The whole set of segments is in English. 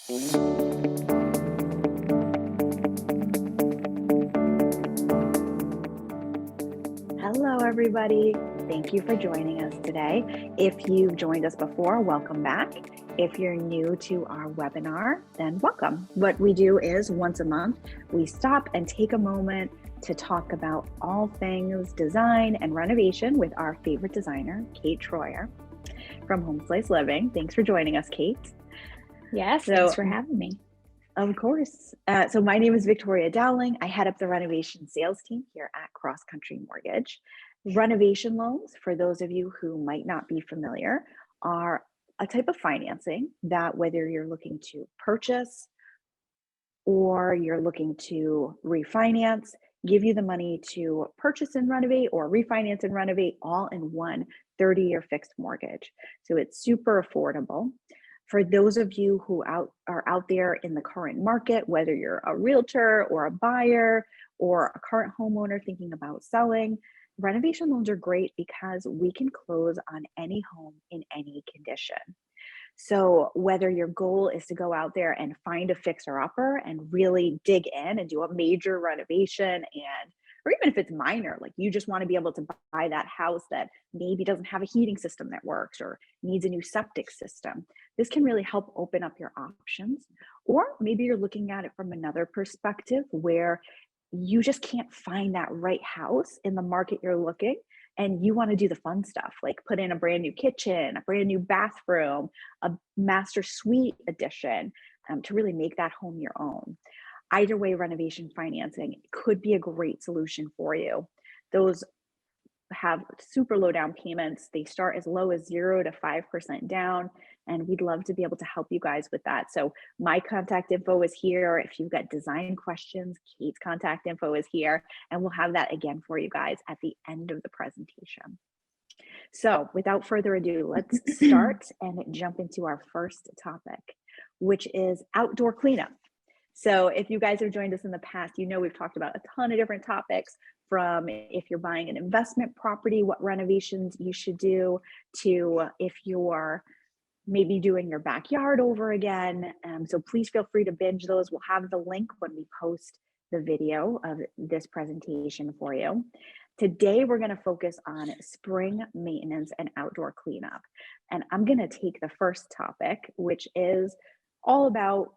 Hello, everybody. Thank you for joining us today. If you've joined us before, welcome back. If you're new to our webinar, then welcome. What we do is once a month, we stop and take a moment to talk about all things design and renovation with our favorite designer, Kate Troyer from Home Slice Living. Thanks for joining us, Kate. Yes, thanks for having me. Of course. So my name is Victoria Dowling. I head up the renovation sales team here at Cross Country Mortgage. Renovation loans, for those of you who might not be familiar, are a type of financing that whether you're looking to purchase or you're looking to refinance, give you the money to purchase and renovate or refinance and renovate all in one 30-year fixed mortgage. So it's super affordable. For those of you who are out there in the current market, whether you're a realtor or a buyer or a current homeowner thinking about selling, renovation loans are great because we can close on any home in any condition. So whether your goal is to go out there and find a fixer-upper and really dig in and do a major renovation, or even if it's minor, like you just want to be able to buy that house that maybe doesn't have a heating system that works or needs a new septic system, this can really help open up your options. Or maybe you're looking at it from another perspective where you just can't find that right house in the market you're looking, and you want to do the fun stuff, like put in a brand new kitchen, a brand new bathroom, a master suite addition, to really make that home your own. Either way, renovation financing could be a great solution for you. Those have super low down payments. They start as low as 0 to 5% down, and we'd love to be able to help you guys with that. So my contact info is here. If you've got design questions, Kate's contact info is here, and we'll have that again for you guys at the end of the presentation. So without further ado, let's start and jump into our first topic, which is outdoor cleanup. So if you guys have joined us in the past, you know we've talked about a ton of different topics, from if you're buying an investment property, what renovations you should do, to if you're maybe doing your backyard over again. So please feel free to binge those. We'll have the link when we post the video of this presentation for you. Today, we're going to focus on spring maintenance and outdoor cleanup. And I'm going to take the first topic, which is all about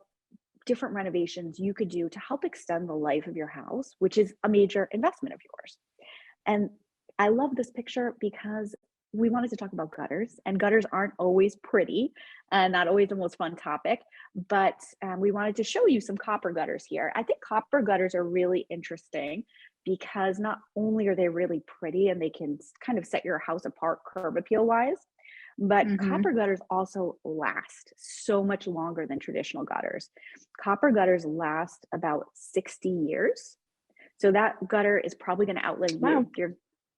different renovations you could do to help extend the life of your house, which is a major investment of yours. And I love this picture because we wanted to talk about gutters, and gutters aren't always pretty and not always the most fun topic, but we wanted to show you some copper gutters here. I think copper gutters are really interesting because not only are they really pretty and they can kind of set your house apart curb appeal wise, but copper gutters also last so much longer than traditional gutters. Copper gutters last about 60 years. So that gutter is probably going to outlive you.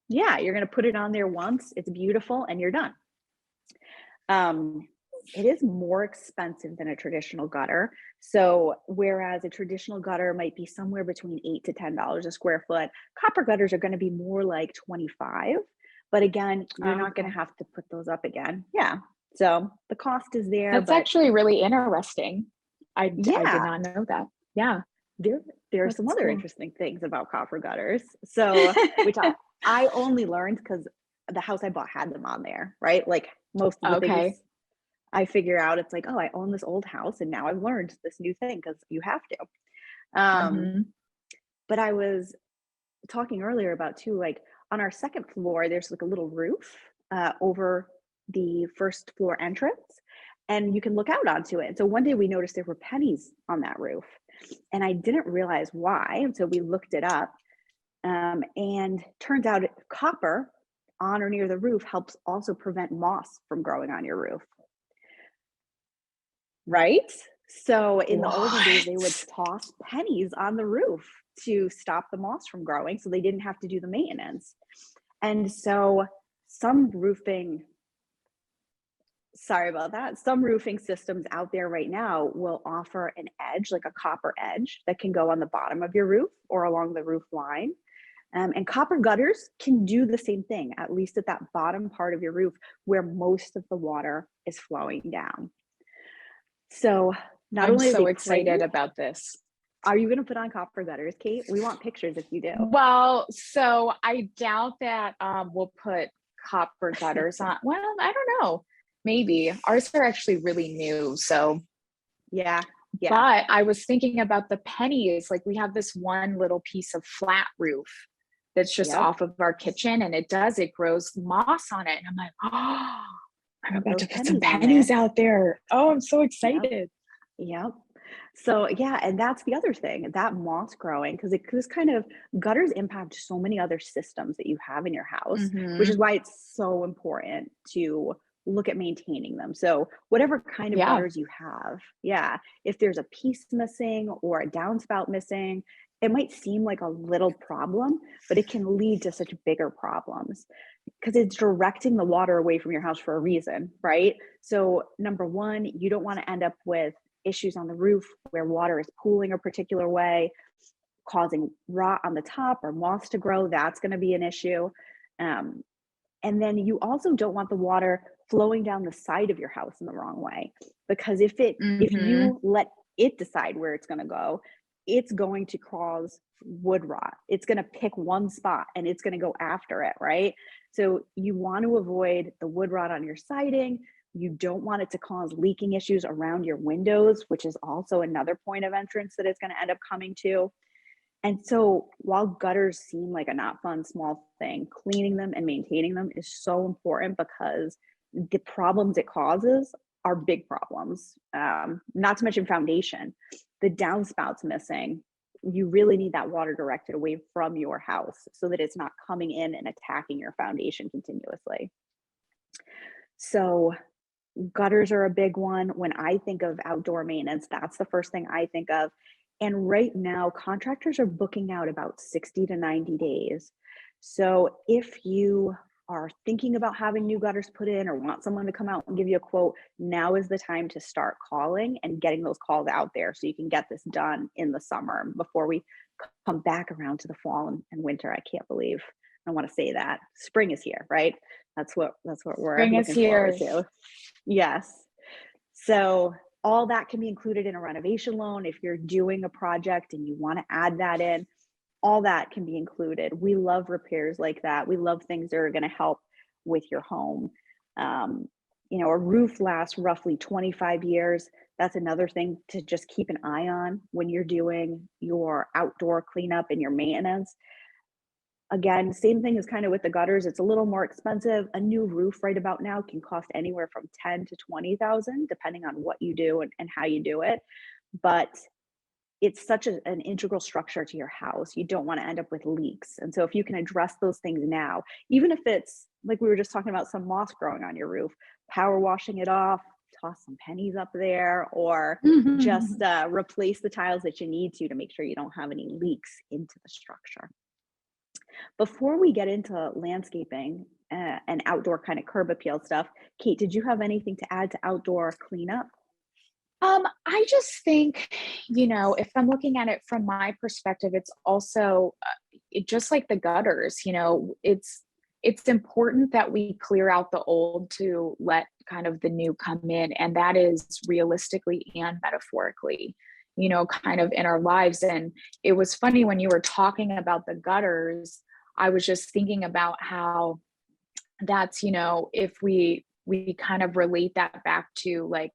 You're going to put it on there once, it's beautiful, and you're done. It is more expensive than a traditional gutter. So whereas a traditional gutter might be somewhere between $8 to $10 a square foot, copper gutters are going to be more like $25. But again, you're not going to have to put those up again. Yeah. So the cost is there. That's actually really interesting. I did not know that. Yeah. There are some other interesting things about copper gutters. So, which I only learned because the house I bought had them on there, right? Like most of the things I figure out, it's like, oh, I own this old house and now I've learned this new thing because you have to. But I was talking earlier about too, like on our second floor, there's like a little roof over the first floor entrance, and you can look out onto it. And so one day we noticed there were pennies on that roof, and I didn't realize why. And so we looked it up, and turns out copper on or near the roof helps also prevent moss from growing on your roof. Right? So in the olden days, they would toss pennies on the roof to stop the moss from growing so they didn't have to do the maintenance. And so some roofing systems out there right now will offer an edge, like a copper edge that can go on the bottom of your roof or along the roof line. And copper gutters can do the same thing, at least at that bottom part of your roof where most of the water is flowing down. So Not I'm only is so it excited pretty, about this. are you going to put on copper gutters, Kate? We want pictures if you do. Well, so I doubt that we'll put copper gutters on. Well, I don't know. Maybe. Ours are actually really new. So, Yeah. Yeah. but I was thinking about the pennies. Like we have this one little piece of flat roof that's just Yep. off of our kitchen and it grows moss on it. And I'm like, oh, I'm Put about those to put some pennies on pennies there. out there. Oh, I'm so Yep. excited. Yep. So yeah, and that's the other thing, that moss growing, because it kind of gutters impact so many other systems that you have in your house, which is Mm-hmm. why it's so important to look at maintaining them. So whatever kind of Yeah. gutters you have, yeah, if there's a piece missing or a downspout missing, it might seem like a little problem, but it can lead to such bigger problems because it's directing the water away from your house for a reason, right? So, number one, you don't want to end up with issues on the roof where water is pooling a particular way, causing rot on the top or moss to grow. That's going to be an issue. Um, and then you also don't want the water flowing down the side of your house in the wrong way, because if Mm-hmm. you let it decide where it's going to go, it's going to cause wood rot. It's going to pick one spot and it's going to go after it, right? So you want to avoid the wood rot on your siding. You don't want it to cause leaking issues around your windows, which is also another point of entrance that it's going to end up coming to. And so while gutters seem like a not fun small thing, cleaning them and maintaining them is so important because the problems it causes are big problems. Not to mention foundation. The downspouts missing, you really need that water directed away from your house so that it's not coming in and attacking your foundation continuously. So gutters are a big one. When I think of outdoor maintenance, that's the first thing I think of. And right now, contractors are booking out about 60 to 90 days. So if you are thinking about having new gutters put in or want someone to come out and give you a quote, now is the time to start calling and getting those calls out there so you can get this done in the summer before we come back around to the fall and winter. I can't believe I want to say that. Spring is here, right? That's what we're Spring is looking forward here. to. Yes. So all that can be included in a renovation loan. If you're doing a project and you want to add that in, all that can be included. We love repairs like that. We love things that are going to help with your home. Um, a roof lasts roughly 25 years. That's another thing to just keep an eye on when you're doing your outdoor cleanup and your maintenance. Again, same thing as kind of with the gutters. It's a little more expensive. A new roof right about now can cost anywhere from 10 to 20,000, depending on what you do and how you do it. But it's such an integral structure to your house. You don't want to end up with leaks. And so if you can address those things now, even if it's like we were just talking about some moss growing on your roof, power washing it off, toss some pennies up there, or just replace the tiles that you need to make sure you don't have any leaks into the structure. Before we get into landscaping and outdoor kind of curb appeal stuff, Kate, did you have anything to add to outdoor cleanup? I just think, if I'm looking at it from my perspective, it's also just like the gutters, it's important that we clear out the old to let kind of the new come in. And that is realistically and metaphorically, kind of in our lives. And it was funny when you were talking about the gutters, I was just thinking about how that's, if we kind of relate that back to like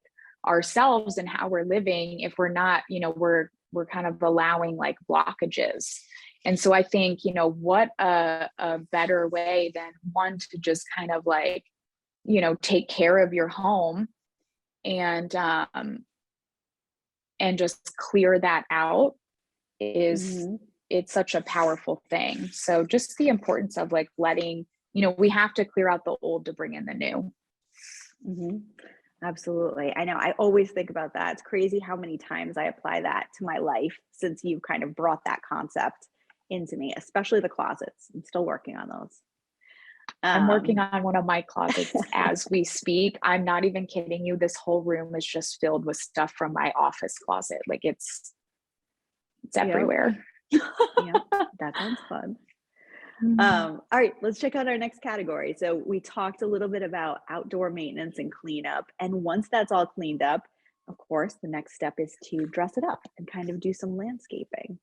ourselves and how we're living, if we're not, we're kind of allowing like blockages. And so I think, what a better way than one to just kind of like, take care of your home and just clear that out is, Mhm. it's such a powerful thing. So just the importance of like letting, we have to clear out the old to bring in the new. Mhm. Absolutely. I know. I always think about that. It's crazy how many times I apply that to my life since you kind of brought that concept into me, especially the closets. I'm still working on those. I'm working Um, on one of my closets as we speak. I'm not even kidding you. This whole room is just filled with stuff from my office closet. Like it's yep. everywhere. Yep. That sounds fun. Mhm. All right, let's check out our next category. So we talked a little bit about outdoor maintenance and cleanup. And once that's all cleaned up, of course, the next step is to dress it up and kind of do some landscaping.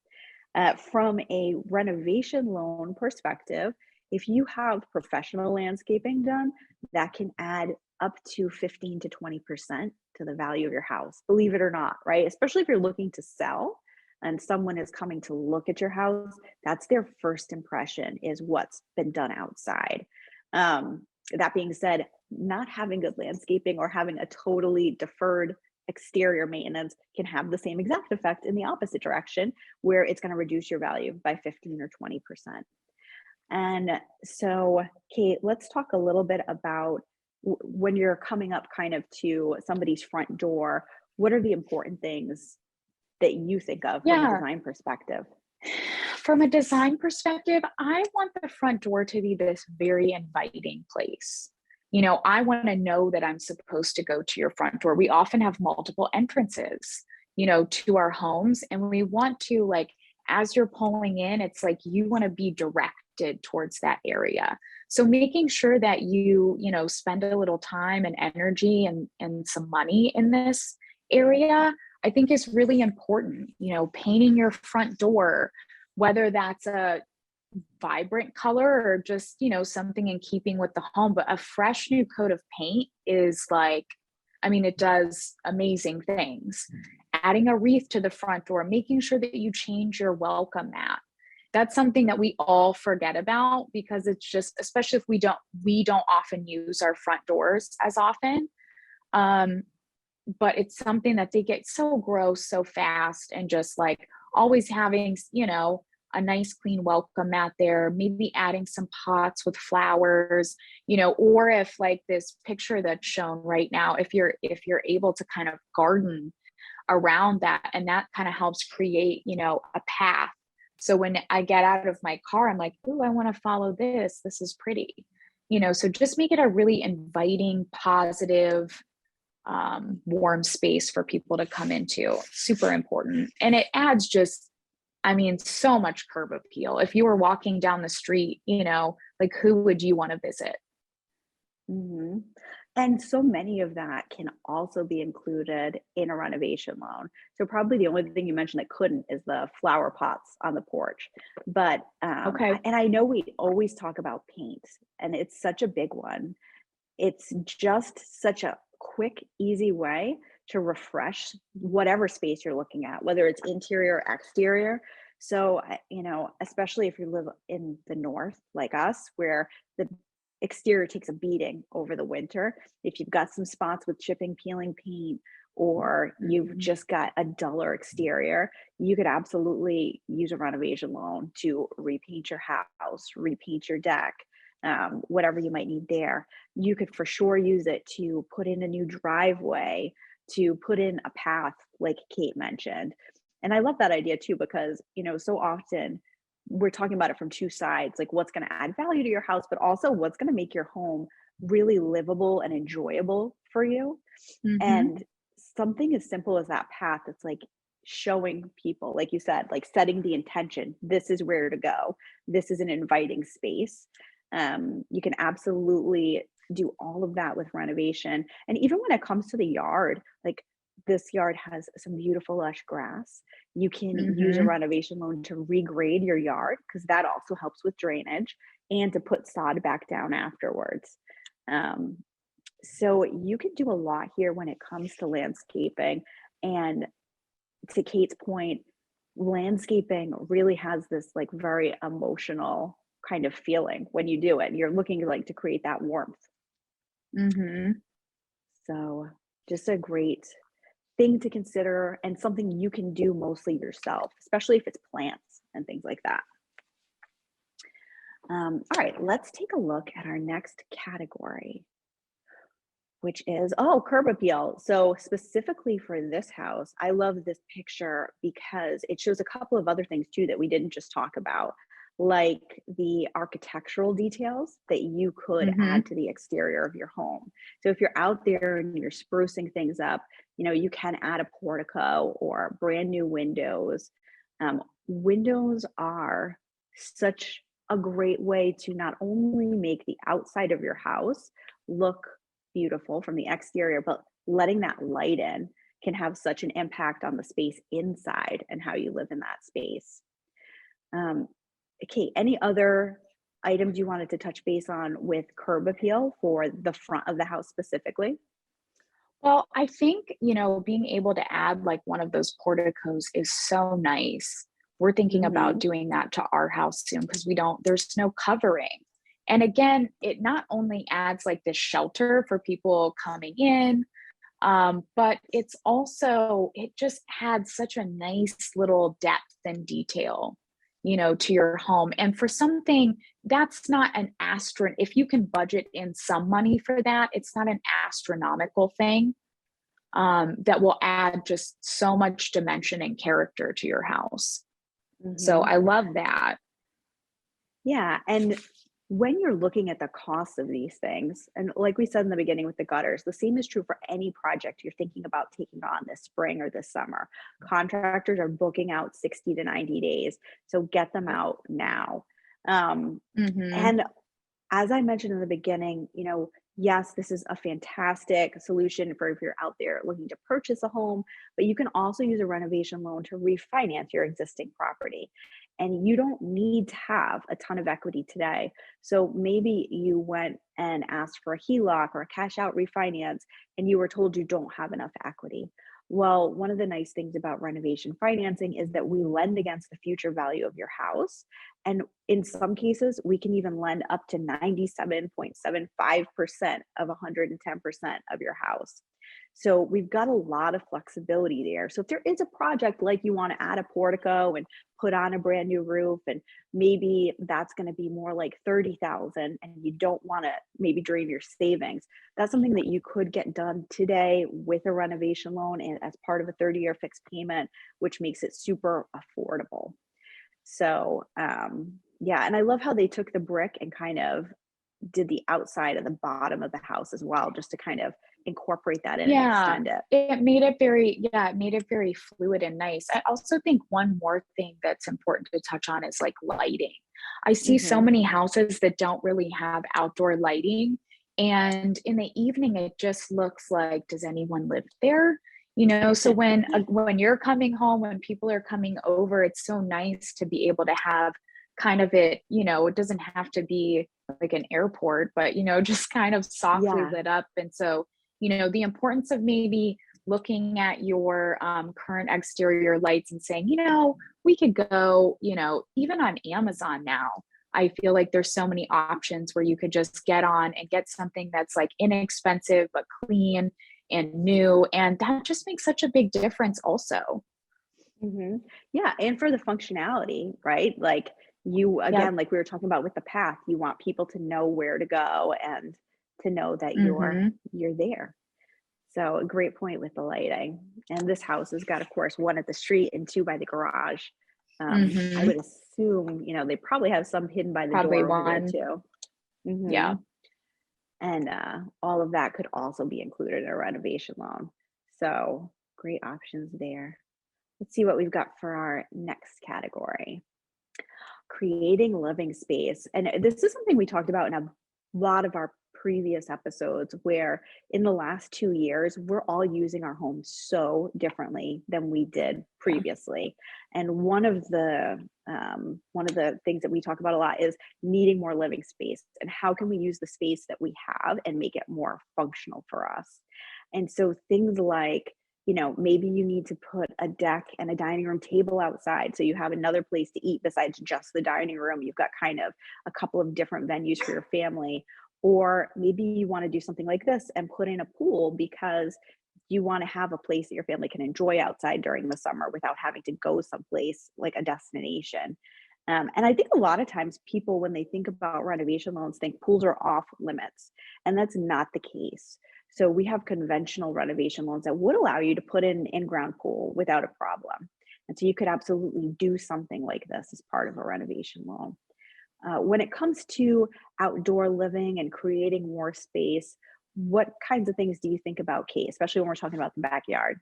From a renovation loan perspective, if you have professional landscaping done, that can add up to 15 to 20% to the value of your house, believe it or not, right? Especially if you're looking to sell and someone is coming to look at your house, that's their first impression is what's been done outside. That being said, not having good landscaping or having a totally deferred exterior maintenance can have the same exact effect in the opposite direction, where it's going to reduce your value by 15 or 20%. And so, Kate, let's talk a little bit about when you're coming up kind of to somebody's front door, what are the important things that you think of from a Yeah. design perspective? From a design perspective, I want the front door to be this very inviting place. I want to know that I'm supposed to go to your front door. We often have multiple entrances, to our homes. And we want to, like, as you're pulling in, it's like you want to be directed towards that area. So making sure that you spend a little time and energy and some money in this area, I think is really important. Painting your front door, whether that's a vibrant color or just, something in keeping with the home, but a fresh new coat of paint is like, I mean, it does amazing things. Adding a wreath to the front door, making sure that you change your welcome mat. That's something that we all forget about because it's just, especially if we don't often use our front doors as often. But it's something that they get so gross so fast, and just like always having, a nice clean welcome mat there, maybe adding some pots with flowers, or if like this picture that's shown right now, if you're able to kind of garden around that, and that kind of helps create, a path. So when I get out of my car, I'm like, "Ooh, I want to follow this. This is pretty." So just make it a really inviting, positive, warm space for people to come into. Super important. And it adds just, I mean, so much curb appeal. If you were walking down the street, like who would you want to visit? Mhm. And so many of that can also be included in a renovation loan. So probably the only thing you mentioned that couldn't is the flower pots on the porch. But Okay. and I know we always talk about paint, and it's such a big one. It's just such a quick, easy way to refresh whatever space you're looking at, whether it's interior or exterior. So, especially if you live in the north like us, where the exterior takes a beating over the winter, if you've got some spots with chipping, peeling paint, or you've Mhm. just got a duller exterior, you could absolutely use a renovation loan to repaint your house, repaint your deck, whatever you might need there. You could for sure use it to put in a new driveway, to put in a path, like Kate mentioned. And I love that idea too, because, so often we're talking about it from two sides, like what's going to add value to your house, but also what's going to make your home really livable and enjoyable for you. Mhm. And something as simple as that path, it's like showing people, like you said, like setting the intention. This is where to go. This is an inviting space. You can absolutely do all of that with renovation. And even when it comes to the yard, like this yard has some beautiful lush grass. You can use a Mhm. renovation loan to regrade your yard because that also helps with drainage and to put sod back down afterwards. Um, so you can do a lot here when it comes to landscaping. And to Kate's point, landscaping really has this like very emotional kind of feeling when you do it. You're looking like to create that warmth. Mhm. So just a great thing to consider and something you can do mostly yourself, especially if it's plants and things like that. All right, let's take a look at our next category, which is, oh, curb appeal. So specifically for this house, I love this picture because it shows a couple of other things too that we didn't just talk about, like the architectural details that you could add Mhm. to the exterior of your home. So if you're out there and you're sprucing things up, you can add a portico or brand new windows. Windows are such a great way to not only make the outside of your house look beautiful from the exterior, but letting that light in can have such an impact on the space inside and how you live in that space. Um, okay, any other items you wanted to touch base on with curb appeal for the front of the house specifically? Well, I think, being able to add like one of those porticos is so nice. We're thinking about Hmm. doing that to our house soon because there's no covering. And again, it not only adds like this shelter for people coming in, but it just adds such a nice little depth and detail, to your home. And for something that's not if you can budget in some money for that, it's not an astronomical thing, that will add just so much dimension and character to your house. So Hmm. I love that. Yeah. And when you're looking at the cost of these things, and like we said in the beginning with the gutters, the same is true for any project you're thinking about taking on this spring or this summer. Contractors are booking out 60 to 90 days. So get them out now. Um, Hmm. and as I mentioned in the beginning, yes, this is a fantastic solution for if you're out there looking to purchase a home, but you can also use a renovation loan to refinance your existing property. And you don't need to have a ton of equity today. So maybe you went and asked for a HELOC or a cash out refinance, and you were told you don't have enough equity. Well, one of the nice things about renovation financing is that we lend against the future value of your house. And in some cases, we can even lend up to 97.75% of 110% of your house. So we've got a lot of flexibility there. So if there is a project like you want to add a portico and put on a brand new roof, and maybe that's going to be more like 30,000 and you don't want to maybe drain your savings, that's something that you could get done today with a renovation loan and as part of a 30-year fixed payment, which makes it super affordable. So, yeah, and I love how they took the brick and kind of did the outside of the bottom of the house as well, just to kind of incorporate that in and Yeah, extend it. it made it very fluid and nice. I also think one more thing that's important to touch on is like lighting. I see so Hmm. many houses that don't really have outdoor lighting. And in the evening, it just looks like, does anyone live there? So when you're coming home, when people are coming over, it's so nice to be able to have kind of it doesn't have to be like an airport, but just kind of softly Yeah. lit up. And so the importance of maybe looking at your current exterior lights and saying, we could go, even on Amazon now. I feel like there's so many options where you could just get on and get something that's like inexpensive but clean and new. And that just makes such a big difference, also. Hmm. Yeah, and for the functionality, right? Like you Yep. again, like we were talking about with the path, you want people to know where to go and to know that Hmm. you're there. So a great point with the lighting. And this house has got, of course, one at the street and two by the garage. I Hmm. would assume, they probably have some hidden by the Probably door over there one. too. Hmm. Yeah. And all of that could also be included in a renovation loan. So great options there. Let's see what we've got for our next category: creating living space. And this is something we talked about in a lot of our previous episodes, where in the last 2 years, we're all using our homes so differently than we did Yeah. previously. And one of the things that we talk about a lot is needing more living space and how can we use the space that we have and make it more functional for us. And so things like, maybe you need to put a deck and a dining room table outside so you have another place to eat besides just the dining room. You've got kind of a couple of different venues for your family. Or maybe you want to do something like this and put in a pool because you want to have a place that your family can enjoy outside during the summer without having to go someplace like a destination. And I think a lot of times people, when they think about renovation loans, think pools are off limits, and that's not the case. So we have conventional renovation loans that would allow you to put in an in-ground pool without a problem. And so you could absolutely do something like this as part of a renovation loan. When it comes to outdoor living and creating more space, what kinds of things do you think about, Kate, especially when we're talking about the backyard?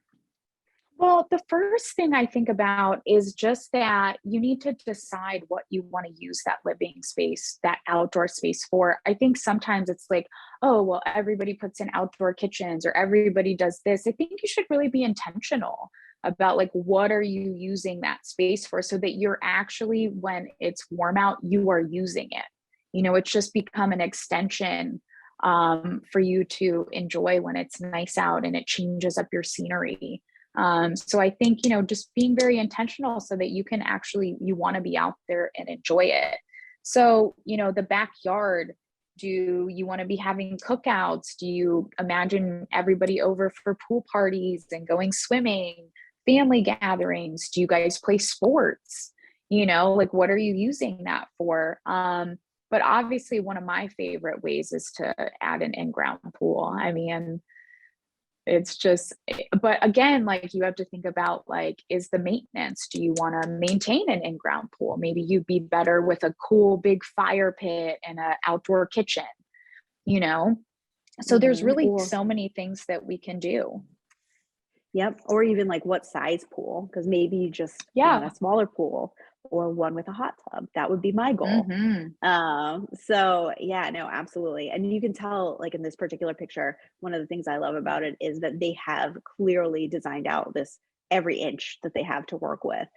Well, the first thing I think about is just that you need to decide what you want to use that living space, that outdoor space for. I think sometimes it's like, oh, well, everybody puts in outdoor kitchens or everybody does this. I think you should really be intentional about like what are you using that space for so that you're actually, when it's warm out, you are using it. It's just become an extension for you to enjoy when it's nice out and it changes up your scenery. So I think, just being very intentional so that you can actually, you want to be out there and enjoy it. So, the backyard, do you want to be having cookouts? Do you imagine everybody over for pool parties and going swimming, family gatherings? Do you guys play sports? Like what are you using that for? But obviously one of my favorite ways is to add an in-ground pool. I mean, it's just, but again, like you have to think about like, is the maintenance, do you want to maintain an in-ground pool? Maybe you'd be better with a cool big fire pit and an outdoor kitchen, you know? So there's really Or so many things that we can do. yep, or even like what size pool, because maybe you just want a Yeah. smaller pool or one with a hot tub. That would be my goal. Hmm. So yeah, no, absolutely. And you can tell, like in this particular picture, one of the things I love about it is that they have clearly designed out this every inch that they have to work with.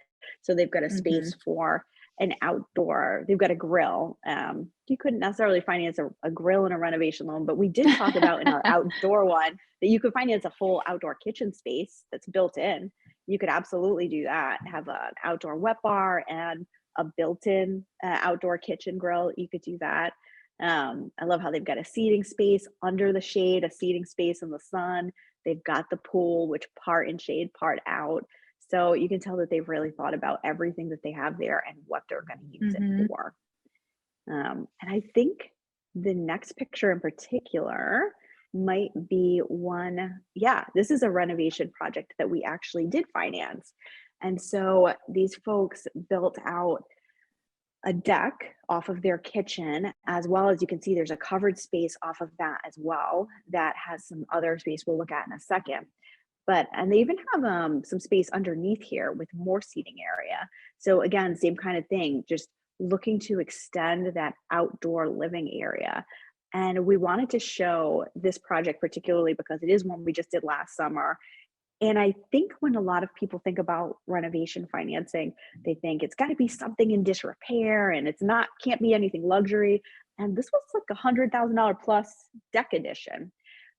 So they've got a Hmm. space for an outdoor, they've got a grill. You couldn't necessarily finance a grill in a renovation loan, but we did talk about in our outdoor one that you could finance a full outdoor kitchen space that's built in. You could absolutely do that, have an outdoor wet bar and a built-in outdoor kitchen grill. You could do that. I love how they've got a seating space under the shade, a seating space in the sun. They've got the pool, which part in shade, part out. So you can tell that they've really thought about everything that they have there and what they're going to use it Hmm. for. And I think the next picture in particular might be one. Yeah, this is a renovation project that we actually did finance. And so these folks built out a deck off of their kitchen, as well as you can see there's a covered space off of that as well that has some other space we'll look at in a second. And they even have some space underneath here with more seating area. So again, same kind of thing, just looking to extend that outdoor living area. And we wanted to show this project particularly because it is one we just did last summer. And I think when a lot of people think about renovation financing, they think it's got to be something in disrepair and it's not, can't be anything luxury. And this was like $100,000 plus deck edition.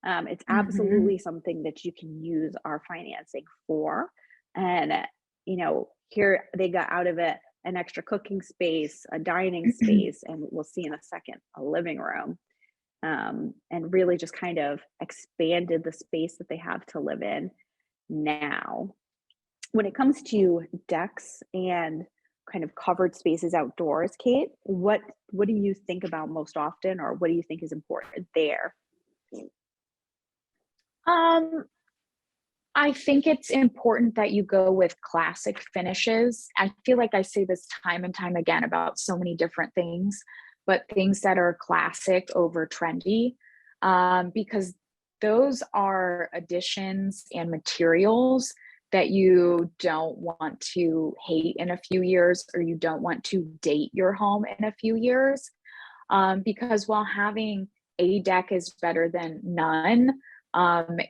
It's Hmm. absolutely something that you can use our financing for. And, here they got out of it an extra cooking space, a dining space, and we'll see in a second, a living room. And really just kind of expanded the space that they have to live in now. When it comes to decks and kind of covered spaces outdoors, Kate, what do you think about most often, or what do you think is important there? Um, I think it's important that you go with classic finishes. I feel like I say this time and time again about so many different things, but things that are classic over trendy, because those are additions and materials that you don't want to hate in a few years, or you don't want to date your home in a few years. Because while having a deck is better than none,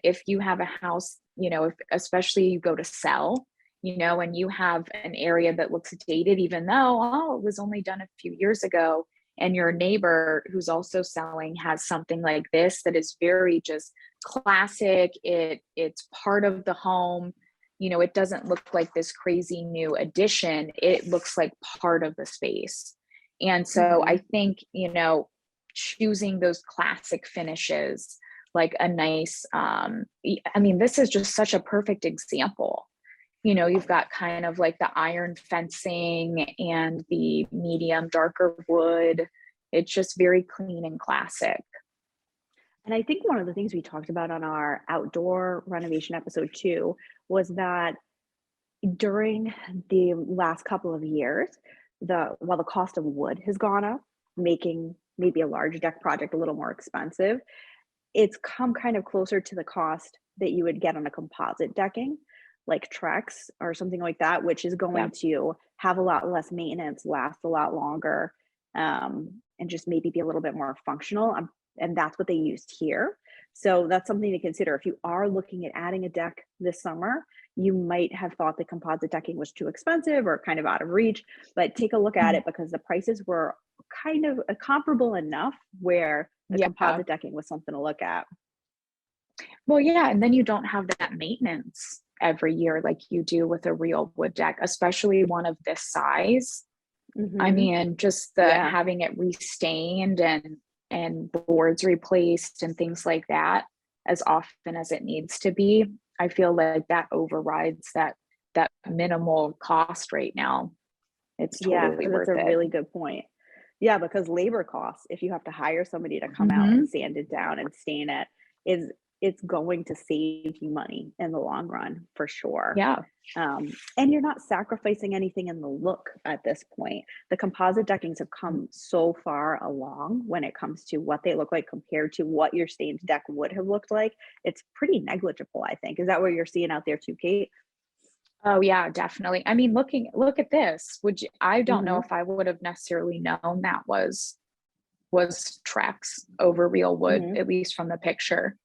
if you have a house, if especially you go to sell, and you have an area that looks dated, even though, oh, it was only done a few years ago, and your neighbor who's also selling has something like this that is very just classic, it's part of the home. It doesn't look like this crazy new addition, it looks like part of the space. And so I Hmm. think, choosing those classic finishes, like a nice, I mean, this is just such a perfect example. You've got kind of like the iron fencing and the medium darker wood. It's just very clean and classic. And I think one of the things we talked about on our outdoor renovation episode too was that during the last couple of years, while the cost of wood has gone up, making maybe a large deck project a little more expensive, it's come kind of closer to the cost that you would get on a composite decking, like Trex or something like that, which is Yeah. going to have a lot less maintenance, last a lot longer, and just maybe be a little bit more functional. And that's what they used here. So that's something to consider. If you are looking at adding a deck this summer, you might have thought the composite decking was too expensive or kind of out of reach, but take a look at Mm. it because the prices were kind of comparable enough where the Yeah. composite decking was something to look at. Well, yeah, and then you don't have that maintenance every year like you do with a real wood deck, especially one of this size. I Hmm. mean, just the Yeah. having it restained and boards replaced and things like that as often as it needs to be. I feel like that overrides that minimal cost right now. It's Yeah, totally that's worth a it. really good point. Yeah, because labor costs, if you have to hire somebody to come out and Mhm. sand it down and stain it, is it's going to save you money in the long run for sure. Yeah. And you're not sacrificing anything in the look at this point. The composite deckings have come so far along when it comes to what they look like compared to what your stained deck would have looked like. It's pretty negligible, I think. Is that what you're seeing out there too, Kate? Oh yeah, definitely. I mean, look at this. Would you I don't know Hmm. if I would have necessarily known that was Trex over real wood, Hmm. at least from the picture.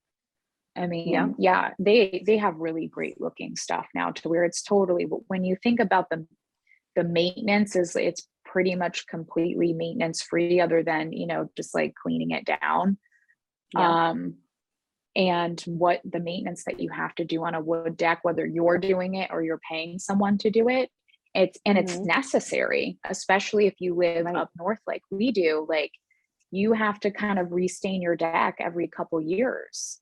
I Yeah. mean, yeah, they have really great looking stuff now to where it's totally when you think about the maintenance is it's pretty much completely maintenance free other than, just like cleaning it down. Yeah. Um and what the maintenance that you have to do on a wood deck, whether you're doing it or you're paying someone to do it, it's Hmm. necessary, especially if you live Right. up north like we do. Like you have to kind of restain your deck every couple years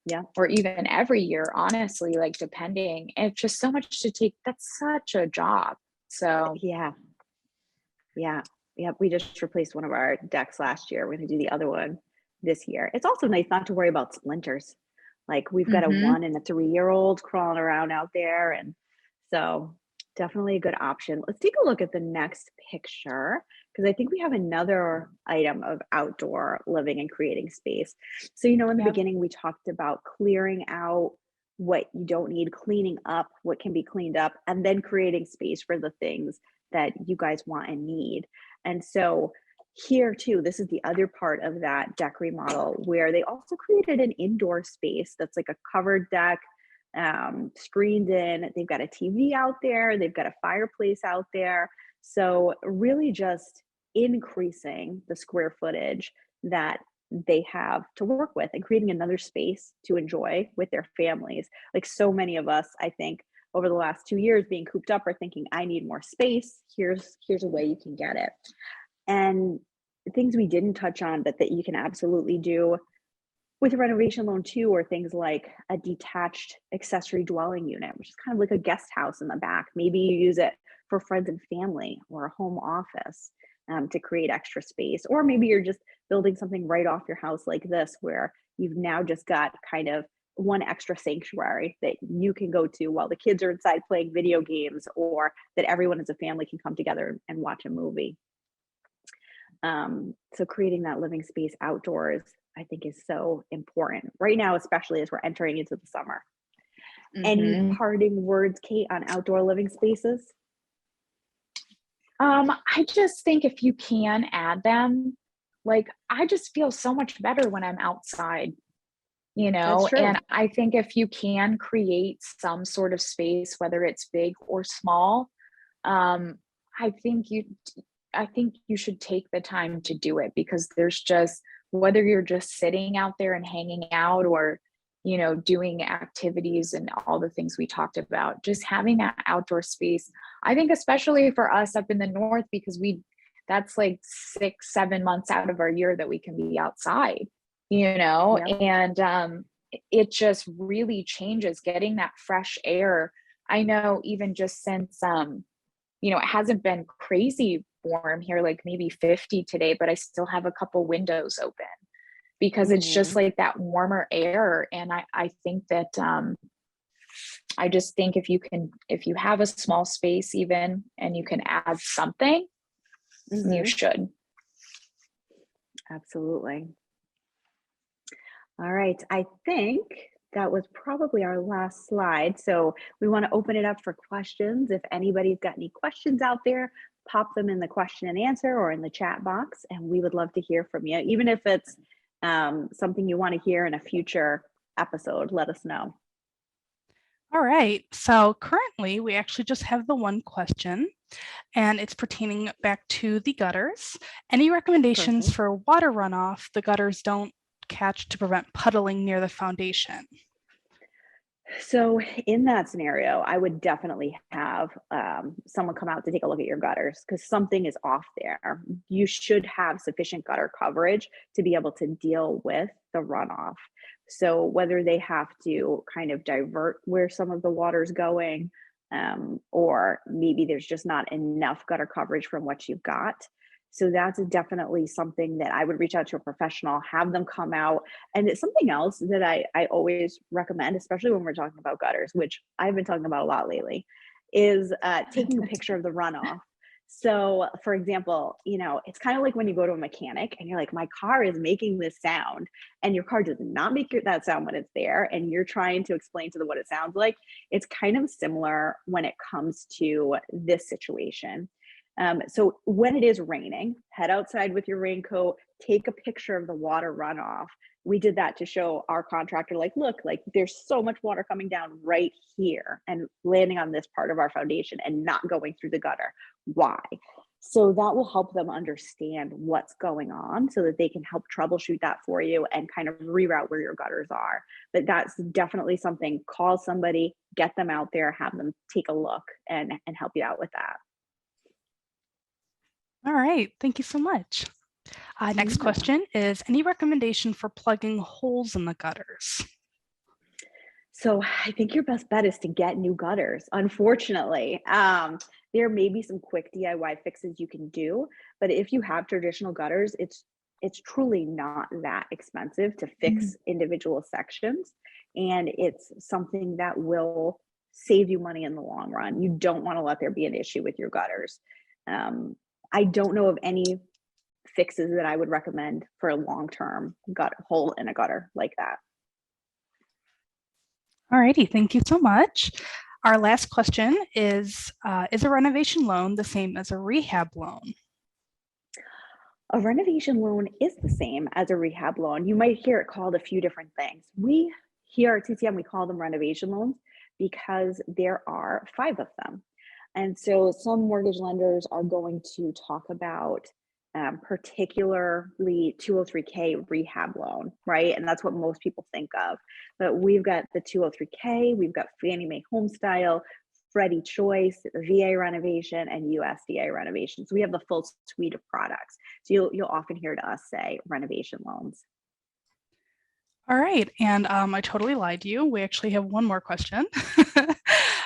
Yeah. or even every year, honestly, like depending. It's just so much to take. That's such a job. So Yeah. Yeah. Yep. We just replaced one of our decks last year. We're going to do the other one this year. It's also nice not to worry about splinters. Like we've got a mhm. 1 and a 3 year old crawling around out there. And so definitely a good option. Let's take a look at the next picture because I think we have another item of outdoor living and creating space. So, in the Yep. beginning, we talked about clearing out what you don't need, cleaning up what can be cleaned up, and then creating space for the things that you guys want and need. And so here too, this is the other part of that deck remodel where they also created an indoor space that's like a covered deck, screened in. They've got a TV out there, they've got a fireplace out there. So really just increasing the square footage that they have to work with and creating another space to enjoy with their families. Like so many of us, I think, over the last 2 years being cooped up are thinking, I need more space. Here's a way you can get it. And things we didn't touch on, but that you can absolutely do with a renovation loan too, or things like a detached accessory dwelling unit, which is kind of like a guest house in the back. Maybe you use it for friends and family or a home office, to create extra space. Or maybe you're just building something right off your house like this, where you've now just got kind of one extra sanctuary that you can go to while the kids are inside playing video games, or that everyone as a family can come together and watch a movie. So creating that living space outdoors, I think, is so important right now, especially as we're entering into the summer. Any Mhm. parting words, Kate, on outdoor living spaces? I just think if you can add them, like I just feel so much better when I'm outside, That's and true. I think if you can create some sort of space, whether it's big or small, um, I think you I think you should take the time to do it because there's just whether you're just sitting out there and hanging out or doing activities and all the things we talked about, just having that outdoor space. I think especially for us up in the north because we that's like 6 7 months out of our year that we can be outside, Yeah. and it just really changes getting that fresh air. I know even just since it hasn't been crazy warm here, like maybe 50 today, but I still have a couple windows open because it's just Hmm. like that warmer air. And I think that I just think if you have a small space even and you can add something, you Hmm. should. Absolutely. All right. I think That was probably our last slide. So we want to open it up for questions. If anybody's got any questions out there, pop them in the question and answer or in the chat box, and we would love to hear from you. Even if it's something you want to hear in a future episode, let us know. All right, so currently we actually just have the one question, and it's pertaining back to the gutters. Any recommendations Perfect. for water runoff the gutters don't catch to prevent puddling near the foundation? So in that scenario, I would definitely have someone come out to take a look at your gutters because something is off there. You should have sufficient gutter coverage to be able to deal with the runoff. So whether they have to kind of divert where some of the water's going, or maybe there's just not enough gutter coverage from what you've got. So that's definitely something that I would reach out to a professional, have them come out. And it's something else that I always recommend, especially when we're talking about gutters, which I've been talking about a lot lately, is taking a picture of the runoff. So, for example, it's kind of like when you go to a mechanic and you're like, my car is making this sound, and your car does not make that sound when it's there, and you're trying to explain to them what it sounds like. It's kind of similar when it comes to this situation. So when it is raining, head outside with your raincoat, take a picture of the water runoff. We did that to show our contractor, like, look, like there's so much water coming down right here and landing on this part of our foundation and not going through the gutter. Why? So that will help them understand what's going on so that they can help troubleshoot that for you and kind of reroute where your gutters are. But that's definitely something, call somebody, get them out there, have them take a look and help you out with that. All right, thank you so much. Next Yeah. question is, any recommendation for plugging holes in the gutters? So I think your best bet is to get new gutters. Unfortunately, there may be some quick DIY fixes you can do, but if you have traditional gutters, it's truly not that expensive to fix individual sections, and it's something that will save you money in the long run. You don't want to let there be an issue with your gutters. I don't know of any fixes that I would recommend for a long-term gut hole in a gutter like that. All righty, thank you so much. Our last question is a renovation loan the same as a rehab loan? A renovation loan is the same as a rehab loan. You might hear it called a few different things. We here at TCM, we call them renovation loans because there are 5 of them. And so some mortgage lenders are going to talk about particularly 203K rehab loan, right? And that's what most people think of. But we've got the 203K, we've got Fannie Mae Home Style, Freddie Choice, VA renovation, and USDA renovation. So we have the full suite of products. So you'll often hear to us say renovation loans. All right, and I totally lied to you. We actually have one more question.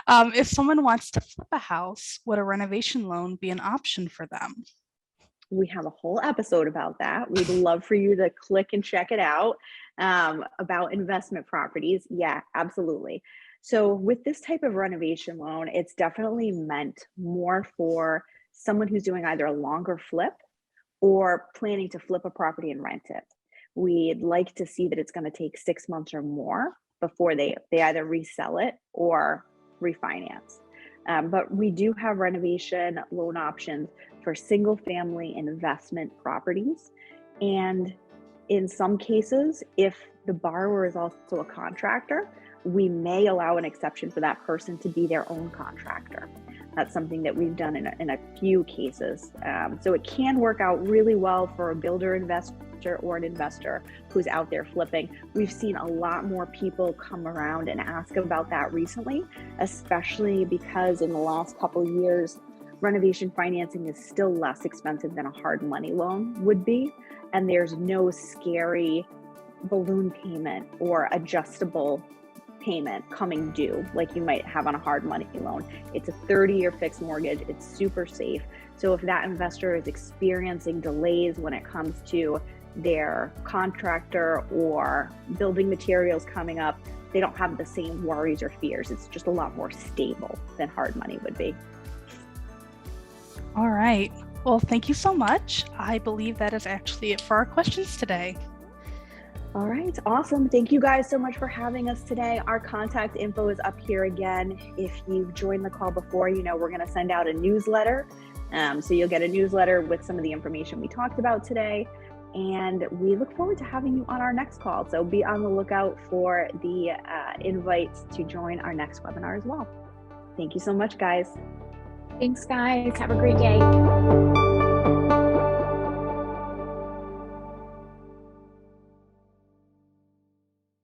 If someone wants to flip a house, would a renovation loan be an option for them? We have a whole episode about that. We'd love for you to click and check it out, about investment properties. Yeah, absolutely. So with this type of renovation loan, it's definitely meant more for someone who's doing either a longer flip or planning to flip a property and rent it. We'd like to see that it's going to take 6 months or more before they either resell it or refinance. But we do have renovation loan options for single family investment properties. And in some cases, if the borrower is also a contractor, we may allow an exception for that person to be their own contractor. That's something that we've done in a few cases. So it can work out really well for a builder investor or an investor who's out there flipping. We've seen a lot more people come around and ask about that recently, especially because in the last couple of years, renovation financing is still less expensive than a hard money loan would be. And there's no scary balloon payment or adjustable payment coming due like you might have on a hard money loan. It's a 30-year fixed mortgage. It's super safe. So if that investor is experiencing delays when it comes to their contractor or building materials coming up, they don't have the same worries or fears. It's just a lot more stable than hard money would be. All right. Well, thank you so much. I believe that is actually it for our questions today. All right, awesome. Thank you guys so much for having us today. Our contact info is up here again. If you've joined the call before, you know we're going to send out a newsletter. So you'll get a newsletter with some of the information we talked about today. And we look forward to having you on our next call. So be on the lookout for the invites to join our next webinar as well. Thank you so much, guys. Thanks, guys. Have a great day.